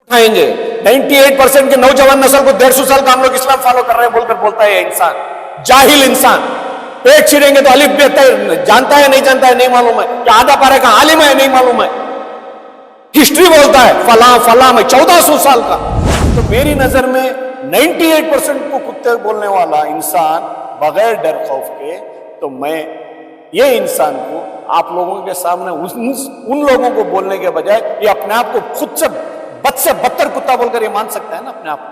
आएंगे 98% के नौजवान नस्ल को 150 साल का हम लोग इस्लाम फॉलो कर रहे हैं बोलकर बोलता है इंसान, जाहिल इंसान। पेट छिड़ेंगे तो अलिफ बेहतर जानता है नहीं जानता है नहीं मालूम है, या आधा पारे का आलिम है नहीं मालूम है, हिस्ट्री बोलता है फला फला में 1400 साल का। तो मेरी नजर में 98% को कुत्ते बोलने वाला इंसान बगैर डर खौफ के, तो मैं ये इंसान को आप लोगों के सामने उन लोगों को बोलने के बजाय ये अपने आप को खुद से बद से बदतर कुत्ता बोलकर ये मान सकता है ना अपने आप को,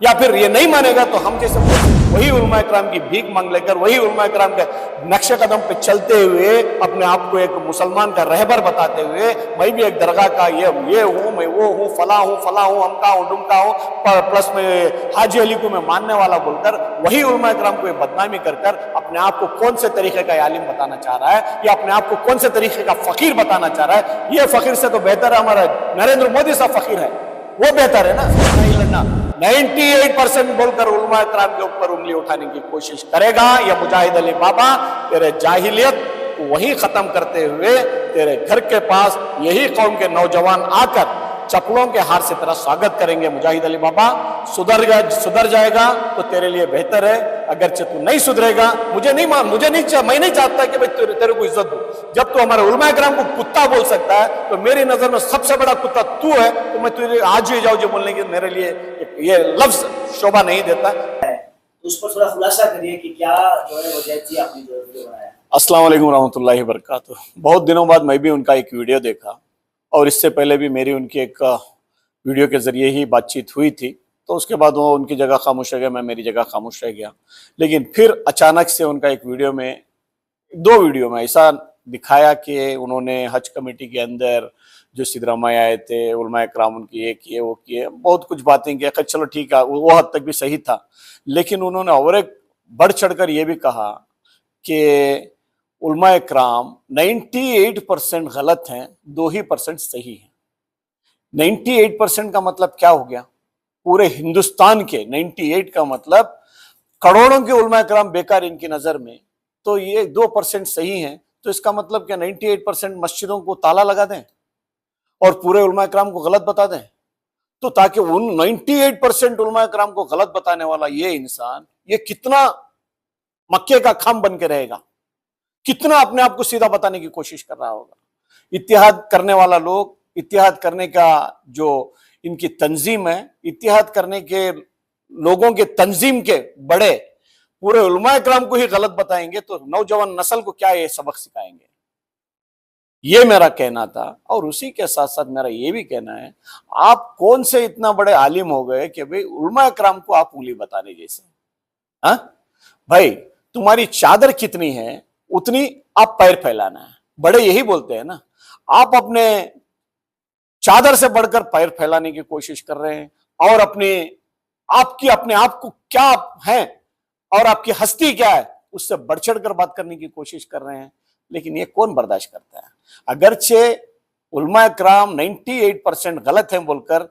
या फिर ये नहीं मानेगा तो हम जैसे वही उलमा इकराम की भीख मांग लेकर, वही उलमा इकराम के नक्शे कदम पे चलते हुए अपने आप को एक मुसलमान का रहबर बताते हुए, मैं भी एक दरगाह का ये हूँ, मैं वो हूँ, फला हूँ, अमका हूँ, डुमका हूँ, प्लस में हाजी अली को मैं मानने वाला बोलकर वही उलमा इकराम को बदनामी कर अपने आप को कौन से तरीके का आलिम बताना चाह रहा है, या अपने आप को कौन से तरीके का फकीर बताना चाह रहा है। ये फकीर से तो बेहतर है हमारा नरेंद्र मोदी सा फकीर है, वो बेहतर है ना। नहीं लड़ना 98% बोलकर उलमा इकराम के ऊपर उंगली उठाने की कोशिश करेगा, या मुजाहिद अली बाबा तेरे जाहिलियत को वही खत्म करते हुए तेरे घर के पास यही कौम के नौजवान आकर चप्पलों के हार से तेरा स्वागत करेंगे। मुजाहिद अली बाबा सुधर जाएगा तो तेरे लिए बेहतर है, अगर तू नहीं सुधरेगा मैं नहीं चाहता कि भाई तेरे को इज्जत दूं। जब तू हमारे उलमा इकराम को कुत्ता बोल सकता है तो मेरी नजर में सबसे बड़ा कुत्ता तू है, तो मैं तुझे आज ही जाऊँ जो बोलने की मेरे लिए ये लफ्ज शोभा नहीं देता। उस पर थोड़ा खुलासा करिए कि क्या जो है वजह थी आपने जो वीडियो बनाया। अस्सलाम वालेकुम रहमतुल्लाहि व बरकातुहू। बहुत दिनों बाद मैं भी उनका एक वीडियो देखा, और इससे पहले भी मेरी उनकी एक वीडियो के जरिए ही बातचीत हुई थी, तो उसके बाद वो उनकी जगह खामोश रह गया, मैं मेरी जगह खामोश रह गया। लेकिन फिर अचानक से उनका एक वीडियो में, दो वीडियो में ऐसा दिखाया कि उन्होंने हज कमेटी के अंदर जो सिद्धरामैया आए थे, उलमा इकराम उनकी ये किए वो किए, बहुत कुछ बातें की। चलो ठीक है, वो हद तक भी सही था, लेकिन उन्होंने और एक बढ़ चढ़कर ये भी कहा कि उलमा इकराम 98% गलत हैं, 2% सही हैं। 98% का मतलब क्या हो गया? पूरे हिंदुस्तान के 98 का मतलब करोड़ों के उलमा इकराम बेकार इनकी नजर में, तो ये 2% सही हैं, तो इसका मतलब क्या 98% मस्जिदों को ताला लगा दें और पूरे उलमा इकराम को गलत बता दें? तो ताकि उन 98% उलमा इकराम को गलत बताने वाला ये इंसान ये कितना मक्के का खाम बन के रहेगा, कितना अपने आप को सीधा बताने की कोशिश कर रहा होगा। इत्तेहाद करने वाला लोग, इत्तेहाद करने का जो इनकी तंजीम है, इत्तेहाद करने के लोगों के तंजीम के बड़े पूरे उलमा इकराम को ही गलत बताएंगे तो नौजवान नस्ल को क्या ये सबक सिखाएंगे? ये मेरा कहना था। और उसी के साथ साथ मेरा ये भी कहना है, आप कौन से इतना बड़े आलिम हो गए कि भाई उलमा इकराम को आप उंगली बताने जैसे? हाँ भाई, तुम्हारी चादर कितनी है उतनी आप पैर फैलाना है, बड़े यही बोलते हैं ना। आप अपने चादर से बढ़कर पैर फैलाने की कोशिश कर रहे हैं, और अपने आप को क्या है और आपकी हस्ती क्या है उससे बढ़ चढ़ कर बात करने की कोशिश कर रहे हैं। लेकिन ये कौन बर्दाश्त करता है? अगरचे उलमा इकराम 98% गलत है बोलकर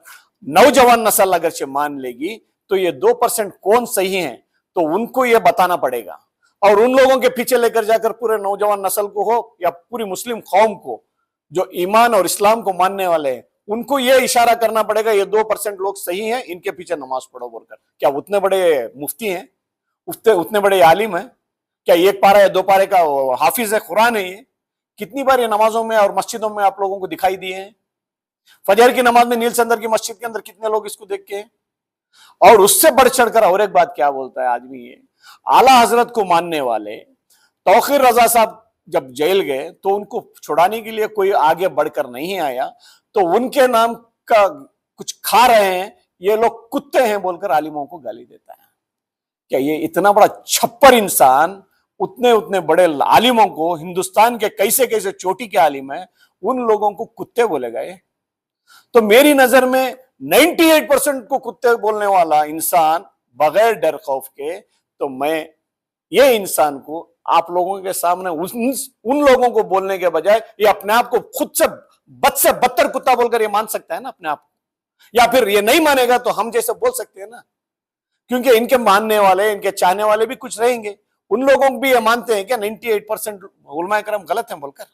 नौजवान नस्ल अगरचे मान लेगी, तो ये 2% कौन सही है तो उनको ये बताना पड़ेगा, और उन लोगों के पीछे लेकर जाकर पूरे नौजवान नस्ल को हो या पूरी मुस्लिम कौम को जो ईमान और इस्लाम को मानने वाले हैं, उनको ये इशारा करना पड़ेगा ये 2% लोग सही हैं, इनके पीछे नमाज पढ़ो बोलकर। क्या उतने बड़े मुफ्ती हैं, उतने बड़े आलिम हैं? क्या एक पारा या दो पारे का हाफिज है कुरान है? ये कितनी बार ये नमाजों में और मस्जिदों में आप लोगों को दिखाई दिए हैं? फजर की नमाज में नील चंदर की मस्जिद के अंदर कितने लोग इसको देख के? और उससे बढ़ चढ़कर और एक बात क्या बोलता है आदमी, ये आला हजरत को मानने वाले तौकीर रजा साहब जब जेल गए तो उनको छुड़ाने के लिए कोई आगे बढ़कर नहीं आया, तो उनके नाम का कुछ खा रहे हैं ये लोग कुत्ते हैं बोलकर आलिमों को गाली देता है। क्या ये इतना बड़ा छप्पर इंसान उतने बड़े आलिमों को, हिंदुस्तान के कैसे कैसे चोटी के आलिम है, उन लोगों को कुत्ते बोले गए? तो मेरी नजर में 98% को कुत्ते बोलने वाला इंसान बगैर डर खौफ के, तो मैं ये इंसान को आप लोगों के सामने उन लोगों को बोलने के बजाय ये अपने आप को खुद से बदतर कुत्ता बोलकर ये मान सकता है ना अपने आप को, या फिर ये नहीं मानेगा तो हम जैसे बोल सकते हैं ना, क्योंकि इनके मानने वाले, इनके चाहने वाले भी कुछ रहेंगे। उन लोगों को भी ये मानते हैं क्या 98% उलमा इकराम गलत हैं बोलकर?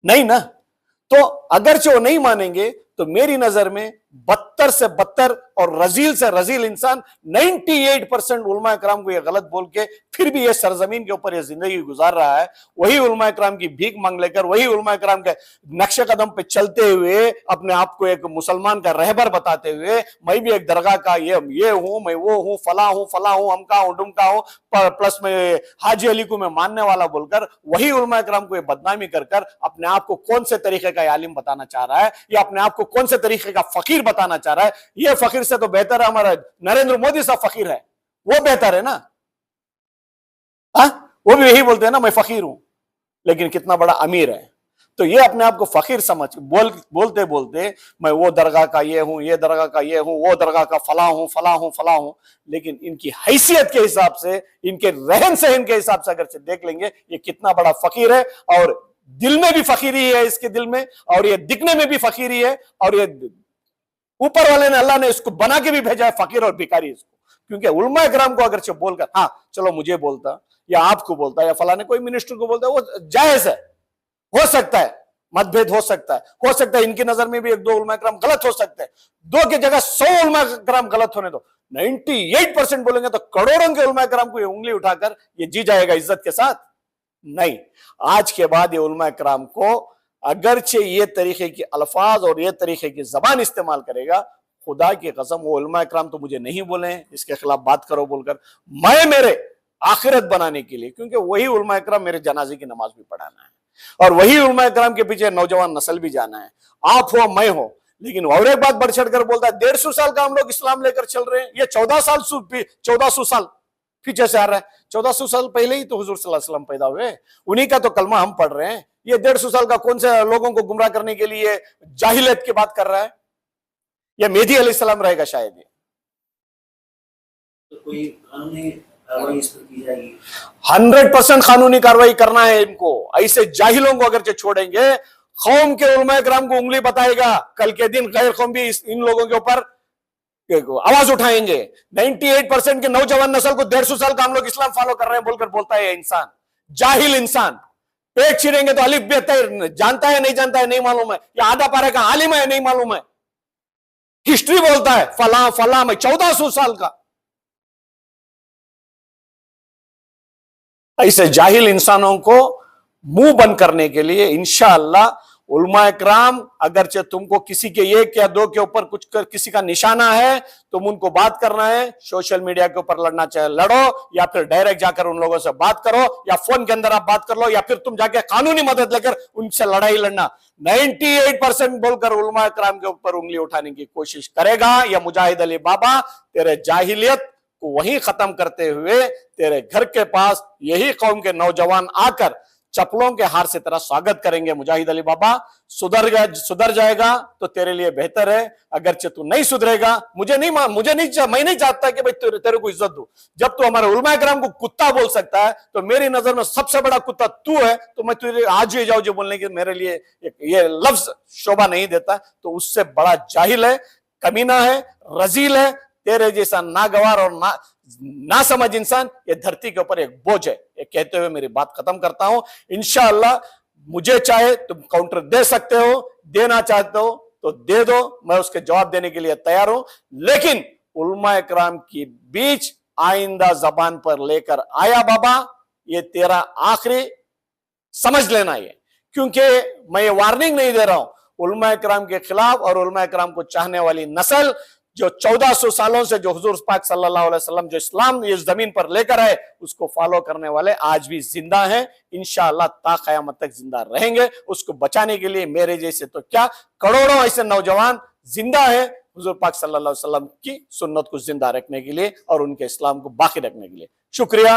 नहीं ना। तो अगरचे वो नहीं मानेंगे तो मेरी नजर में बदतर से बदतर और रजील से रजील इंसान 98% उलमा इकराम को ये गलत बोल के फिर भी ये सरजमीन के ऊपर ये जिंदगी गुजार रहा है। वही उलमा इकराम की भीख मांग लेकर, वही उलमा इकराम के नक्शे कदम पे चलते हुए अपने आप को एक मुसलमान का रहबर बताते हुए, मैं भी एक दरगाह का ये हूं, मैं वो हूं, फला हूं, अमका हूं, डुमका हूं, प्लस में हाजी अली को मैं मानने वाला बोलकर वही उलमा इकराम को ये बदनामी कर अपने आप को कौन से तरीके का आलिम बताना चाह रहा है, या अपने आप को कौन से तरीके का फकीर बताना चाह रहा है। ये फकीर से तो बेहतर है हमारा नरेंद्र मोदी सा फकीर है, वो बेहतर है ना। वो भी यही बोलते हैं ना, मैं फकीर हूं, लेकिन कितना बड़ा अमीर है। तो ये अपने आप को फकीर समझ बोलते बोलते मैं वो दरगाह का ये हूं, ये दरगाह का ये हूं, वो दरगाह का फला हूं, लेकिन इनकी हैसियत के हिसाब से, इनके रहन सहन के हिसाब से अगर देख लेंगे ये कितना बड़ा फकीर है। और दिल में भी फकीरी है इसके दिल में, और ये दिखने में भी फकीरी है, और ये ऊपर वाले ने, अल्लाह ने इसको बना के भी भेजा है फकीर और भिखारी इसको। क्योंकि उलमा इकराम को अगर बोलकर, हाँ चलो मुझे बोलता या आपको बोलता या फलाने कोई मिनिस्टर को बोलता, वो जायज है, हो सकता है मतभेद हो सकता है इनकी नजर में भी एक दो उलमा इकराम गलत हो सकते हैं, 2 की जगह 100 उलमा इकराम गलत होने दो, 98% बोलेंगे तो करोड़ों के उलमा इकराम को ये उंगली उठाकर ये जी जाएगा इज्जत के साथ। नहीं, आज के बाद ये उलमा इकराम को अगरचे ये तरीके के अल्फाज और ये तरीके की जबान इस्तेमाल करेगा, खुदा की कसम वो उलमा इकराम तो मुझे नहीं बोले इसके खिलाफ बात करो बोलकर, मैं मेरे आखिरत बनाने के लिए, क्योंकि वही उलमा इकराम मेरे जनाजे की नमाज भी पढ़ाना है और वही उलमा इकराम के पीछे नौजवान नस्ल भी जाना है, आप हो मैं हो। लेकिन और एक बात बढ़ चढ़कर बोलता है 150 साल का हम लोग इस्लाम लेकर चल रहे हैं, ये 1400 साल पीछे से आ रहा है। 1400 साल पहले ही तो हुजूर सल्लल्लाहु अलैहि वसल्लम पैदा हुए, उन्हीं का तो कलमा हम पढ़ रहे हैं। ये 150 साल का कौन से लोगों को गुमराह करने के लिए जाहिलियत की बात कर रहा है? ये मेहदी अलैहिस्सलाम रहेगा शायद। ये तो कोई कानूनी कार्रवाई इस पर की जाएगी? 100% कानूनी कार्रवाई करना है इनको। ऐसे जाहिलों को अगर छोड़ेंगे, कौम के उलमा इकराम को उंगली बताएगा, कल के दिन गैर कौम भी इन लोगों के ऊपर आवाज उठाएंगे। 98% के नौजवान नस्ल को 150 साल का हम लोग इस्लाम फॉलो कर रहे हैं बोलकर बोलता है इंसान, जाहिल इंसान। पेट छिड़ेंगे तो अलिफ बेहतर जानता है नहीं जानता है नहीं मालूम है, या आधा पारे का आलिम है नहीं मालूम है, हिस्ट्री बोलता है फला फला में 1400 साल का। ऐसे जाहिल इंसानों को मुंह बंद करने के लिए इंशाअल्लाह उलमा इकराम, अगरचे तुमको किसी के एक या दो के ऊपर कुछ किसी का निशाना है, तुम उनको बात करना है, सोशल मीडिया के ऊपर लड़ना चाहे लड़ो, या फिर डायरेक्ट जाकर उन लोगों से बात करो, या फोन के अंदर आप बात कर लो, या फिर तुम जाके कानूनी मदद लेकर उनसे लड़ाई लड़ना। 98% बोलकर उलमा इकराम के ऊपर उंगली उठाने की कोशिश करेगा या मुजाहिद अली बाबा तेरे जाहिलियत को वहीं खत्म करते हुए तेरे घर के पास यही कौम के नौजवान आकर चप्पलों के हार से तेरा स्वागत करेंगे। मुजाहिद अली बाबा सुधर जाएगा तो तेरे लिए बेहतर है, अगरचे तू नहीं सुधरेगा, मैं नहीं चाहता कि भाई तेरे को इज्जत दूं। जब तू हमारे उलमा इकराम को कुत्ता बोल सकता है तो मेरी नजर में सबसे बड़ा कुत्ता तू है, तो मैं तुझे आज ही जाऊं जो बोलने के मेरे लिए ये लफ्ज शोभा नहीं देता, तो उससे बड़ा जाहिल है, कमीना है, रजील है, तेरे जैसा नागवार और ना समझ इंसान ये धरती के ऊपर एक बोझ है। ये कहते हुए मेरी बात खत्म करता हूं। इंशाअल्लाह मुझे चाहे तुम काउंटर दे सकते हो, देना चाहते हो तो दे दो, मैं उसके जवाब देने के लिए तैयार हूं, लेकिन उलमा इकराम की बीच आइंदा जबान पर लेकर आया बाबा, ये तेरा आखिरी समझ लेना ये, क्योंकि मैं ये वार्निंग नहीं दे रहा हूं उलमा इकराम के खिलाफ, और उलमा इकराम को चाहने वाली नस्ल जो 1400 सालों से जो हुजूर पाक सल्लल्लाहु अलैहि वसल्लम जो इस्लाम इस जमीन पर लेकर आए उसको फॉलो करने वाले आज भी जिंदा हैं, इंशाअल्लाह ता कयामत तक जिंदा रहेंगे। उसको बचाने के लिए मेरे जैसे तो क्या करोड़ों ऐसे नौजवान जिंदा हैं हुजूर पाक सल्लल्लाहु अलैहि वसल्लम की सुन्नत को जिंदा रखने के लिए और उनके इस्लाम को बाकी रखने के लिए। शुक्रिया।